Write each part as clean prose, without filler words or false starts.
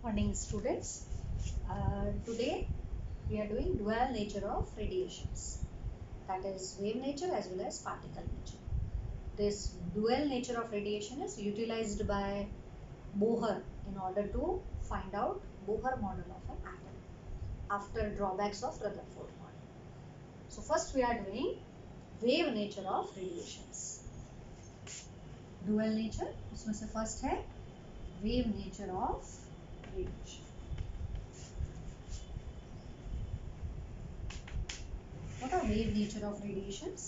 Morning students. Today we are doing dual nature of radiations, that is wave nature as well as particle nature. This dual nature of radiation is utilized by Bohr in order to find out Bohr model of an atom after drawbacks of Rutherford model. So first we are doing wave nature of radiations. Dual nature, उसमें से first है wave nature of radiation. What are wave nature of radiations?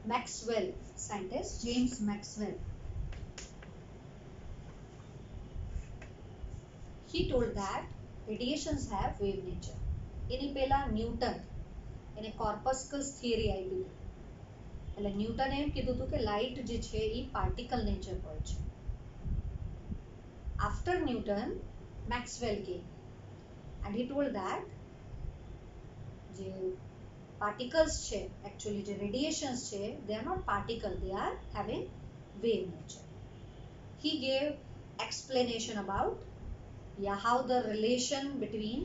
Maxwell, scientist James Maxwell, he told that radiations have wave nature. એની પહેલા newton એને કોર્પસ્કલ્સ theory આપી હતી. એટલે ન્યૂટને એમ કીધું હતું કે લાઇટ જે છે એ પાર્ટિકલ નેચર હોય છે. After newton Maxwell came and he told that જે particles છે actually જે radiations છે they are not particle, they are having wave nature. He gave explanation about how the relation between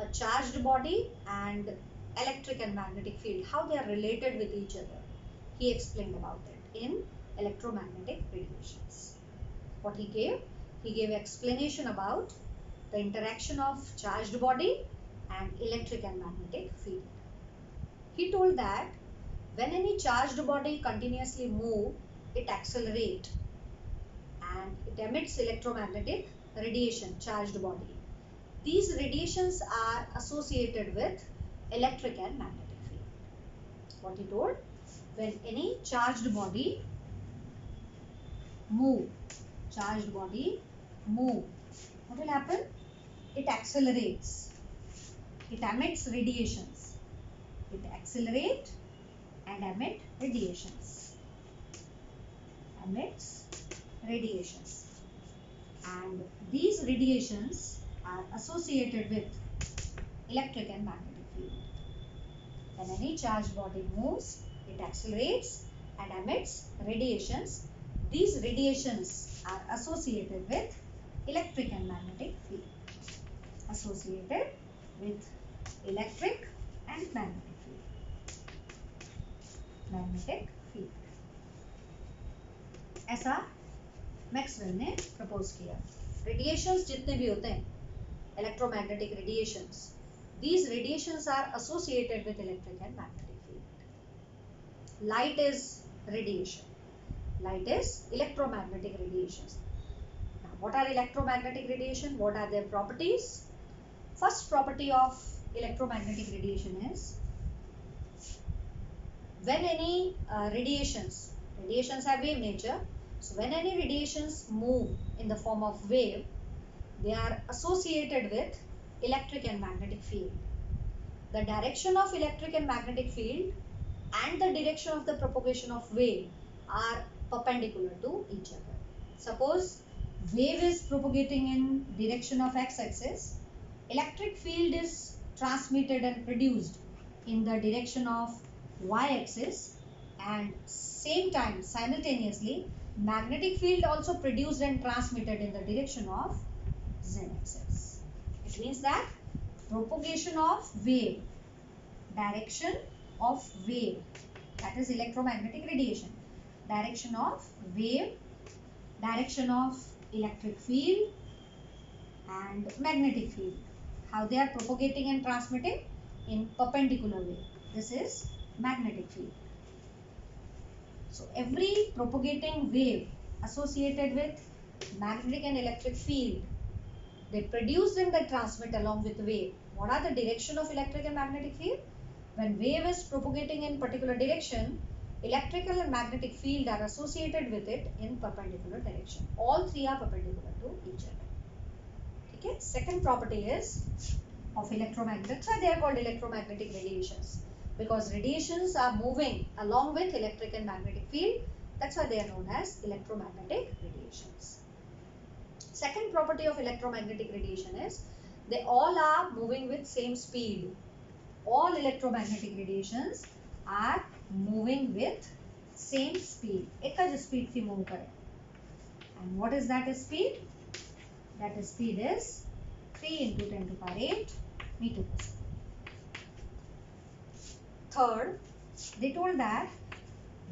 a charged body and electric and magnetic field, how they are related with each other. He explained about it in electromagnetic radiations. What he gave explanation about the interaction of charged body and electric and magnetic field. He told that when any charged body continuously move, it accelerates and it emits electromagnetic radiation, charged body. These radiations are associated with electric and magnetic field. What he told, when any charged body move, what will happen? It accelerates, it emits radiations, it accelerate and emits radiations, and these radiations are associated with electric and magnetic field. When any charged body moves, it accelerates and emits radiations. These radiations are associated with electric and magnetic field. Associated with electric and magnetic field. ऐसा Maxwell ने propose किया. Radiations जितने भी होते हैं, electromagnetic radiations, these radiations are associated with electric and magnetic field. Light is radiation. Light is electromagnetic radiations. Now, what are electromagnetic radiation? What are their properties? First property of electromagnetic radiation is when any radiations have wave nature. So when any radiations move in the form of wave, they are associated with electric and magnetic field. The direction of electric and magnetic field and the direction of the propagation of wave are perpendicular to each other. Suppose wave is propagating in direction of x-axis, electric field is transmitted and produced in the direction of y-axis, and same time simultaneously magnetic field also produced and transmitted in the direction of z-axis. It means that propagation of wave, direction of wave, that is electromagnetic radiation, direction of wave, direction of electric field and magnetic field, how they are propagating and transmitting in perpendicular way. This is magnetic field. So every propagating wave associated with magnetic and electric field, they produce and they transmit along with the wave. What are the direction of electric and magnetic field? When wave is propagating in particular direction, electrical and magnetic field are associated with it in perpendicular direction. All three are perpendicular to each other. Okay. Second property is of electromagnetic. That's why they are called electromagnetic radiations, because radiations are moving along with electric and magnetic field. That's why they are known as electromagnetic radiations. Second property of electromagnetic radiation is they all are moving with same speed. All electromagnetic radiations are moving with same speed. एक ज speed थी move करे. And what is that speed? That speed is 3 into 10 to power 8 meter per second. Third, they told that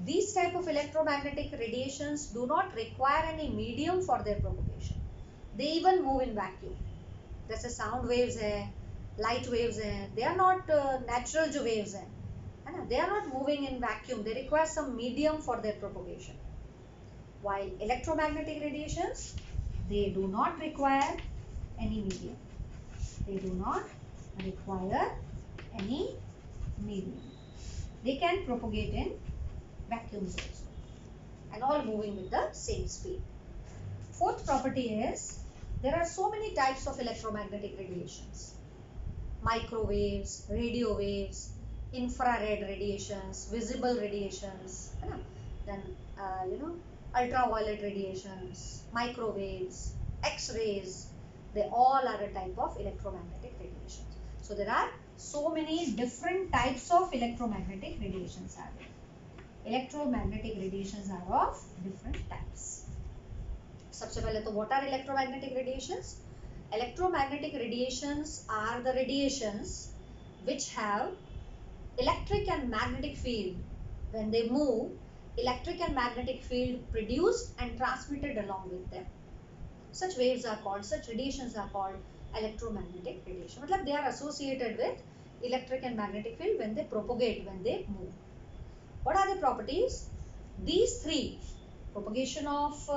these type of electromagnetic radiations do not require any medium for their propagation. They even move in vacuum. जैसे sound waves है, light waves हैं, they are not natural जो waves हैं, है ना? They are not moving in vacuum. They require some medium for their propagation. While electromagnetic radiations, they do not require any medium. They do not require any medium. They can propagate in vacuums also, and all moving with the same speed. Fourth property is there are so many types of electromagnetic radiations: microwaves, radio waves, infrared radiations, visible radiations, then ultraviolet radiations, microwaves, X-rays. They all are a type of electromagnetic radiations. So there are so many different types of electromagnetic radiations are there. Electromagnetic radiations are of different types. सबसे पहले तो what are electromagnetic radiations? Electromagnetic radiations are the radiations which have electric and magnetic field. When they move, electric and magnetic field produced and transmitted along with them. Such waves are called, such radiations are called electromagnetic radiation. मतलब they are associated with electric and magnetic field when they propagate, when they move. What are the properties? These three, propagation of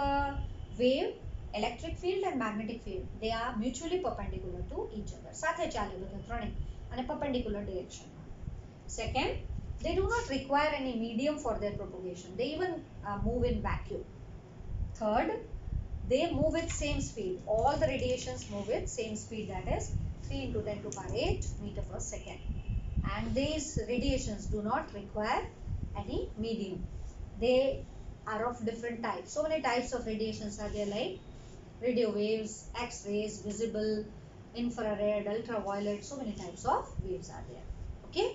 wave, electric field and magnetic field, they are mutually perpendicular to each other. સાથે ચાલે બધા ત્રણે અને perpendicular direction. Second, they do not require any medium for their propagation. They even move in vacuum. Third, they move with same speed. All the radiations move with same speed, that is 3 into 10 to power 8 meter per second. And these radiations do not require any medium. They are of different types. So many types of radiations are there, like radio waves, X-rays, visible, infrared, ultraviolet. So many types of waves are there. Okay.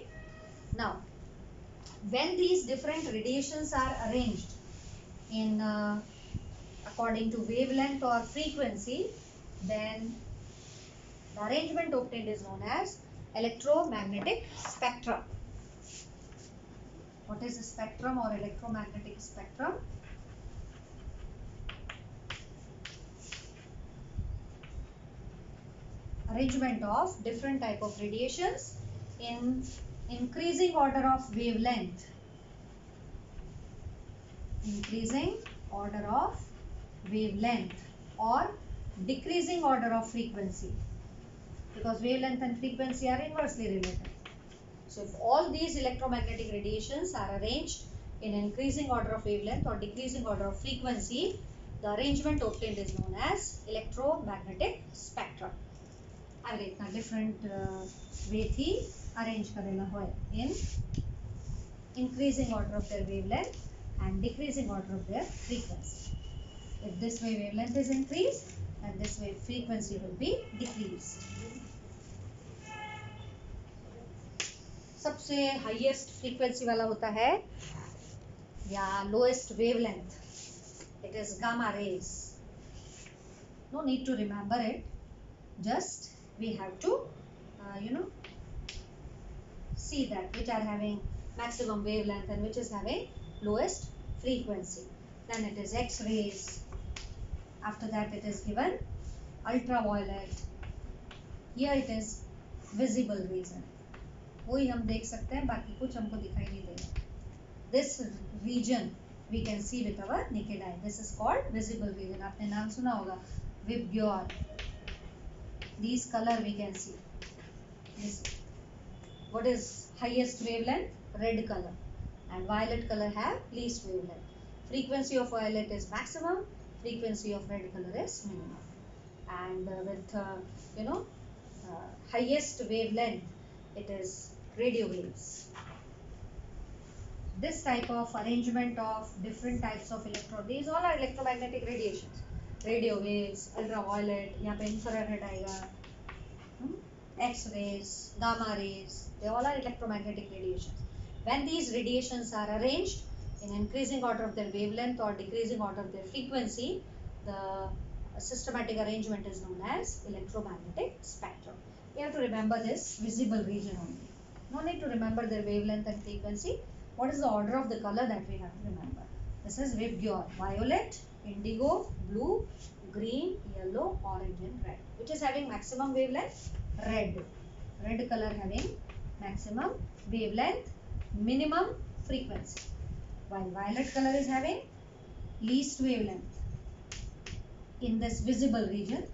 Now, when these different radiations are arranged in according to wavelength or frequency, then the arrangement obtained is known as electromagnetic spectrum. What is a spectrum or electromagnetic spectrum? Arrangement of different type of radiations in increasing order of wavelength. Increasing order of wavelength or decreasing order of frequency, because wavelength and frequency are inversely related. So if all these electromagnetic radiations are arranged in increasing order of wavelength or decreasing order of frequency, the arrangement obtained is known as electromagnetic spectrum. આવી રીતના different way થી arrange કરેલા હોય in increasing order of their wavelength and decreasing order of their frequency. If this way wavelength is increased, and this way frequency will be decreased. सबसे highest frequency वाला होता है या lowest wavelength. It is gamma rays. No need to remember it. Just we have to see that which are having maximum wavelength and which is having lowest frequency. Then it is X-rays. After that it is given ultraviolet. Here it is visible rays. वही हम देख सकते हैं, बाकी कुछ हमको दिखाई नहीं देगा. This region we can see with our naked eye. This is called visible region. आपने नाम सुना होगा Vibgyor. These color we can see. This, what is highest wavelength? Red color, and violet color have least wavelength. Frequency of violet is maximum. Frequency of red color is minimum. And with highest wavelength, it is radio waves. This type of arrangement of different types of these all are electromagnetic radiations. Radio waves, ultraviolet, यहाँ पे infrared आएगा, X-rays, gamma rays, they all are electromagnetic radiations. When these radiations are arranged in increasing order of their wavelength or decreasing order of their frequency, the systematic arrangement is known as electromagnetic spectrum. We have to remember this visible region only. No need to remember their wavelength and frequency. What is the order of the color that we have to remember? This is Vibgyor: violet, indigo, blue, green, yellow, orange and red. Which is having maximum wavelength? Red. Red color having maximum wavelength, minimum frequency. While violet color is having least wavelength in this visible region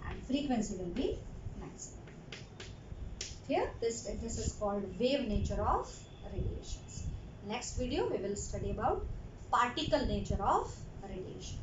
and frequency will be maximum. Here this is called wave nature of radiations. Next video we will study about particle nature of radiation.